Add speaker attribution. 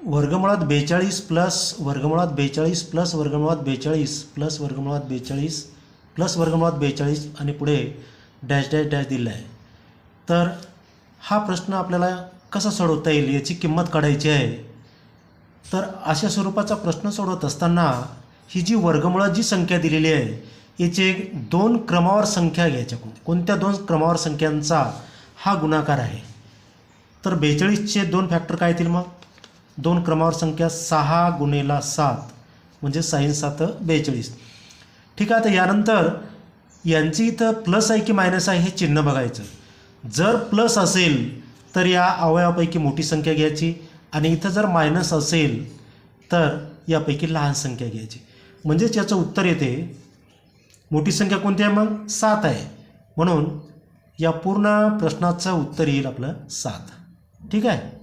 Speaker 1: वर्गमुळात 42 प्लस वर्गमुळात 42 प्लस वर्गमुळात 42 प्लस वर्गमुळात 42 प्लस वर्गमुळात 42 आणि पुढे डॅश डॅश डॅश दिलं आहे. तर हा प्रश्न आपल्याला कसा सोडवता येईल याची किंमत काढायची आहे. तर अशा स्वरूपाचा प्रश्न सोडवत असताना ही जी वर्गमुळात जी संख्या दिलेली आहे याचे दोन क्रमावर संख्या घ्यायच्या. कोणत्या दोन क्रमावर संख्यांचा हा गुणाकार आहे. तर 42चे दोन फॅक्टर काय येतील मग? दोन क्रमावर संख्या 6 गुणेला 7 म्हणजे 6 7 42. ठीक आहे. आता यानंतर यांची इथं प्लस आहे की मायनस आहे हे चिन्ह बघायचं. जर प्लस असेल तर या अवयवापैकी मोठी संख्या घ्यायची आणि इथं जर मायनस असेल तर यापैकी लहान संख्या घ्यायची. म्हणजेच याचं उत्तर येते मोठी संख्या कोणती आहे मग? 7 आहे. म्हणून या पूर्ण प्रश्नाचं उत्तर येईल आपलं 7. ठीक आहे.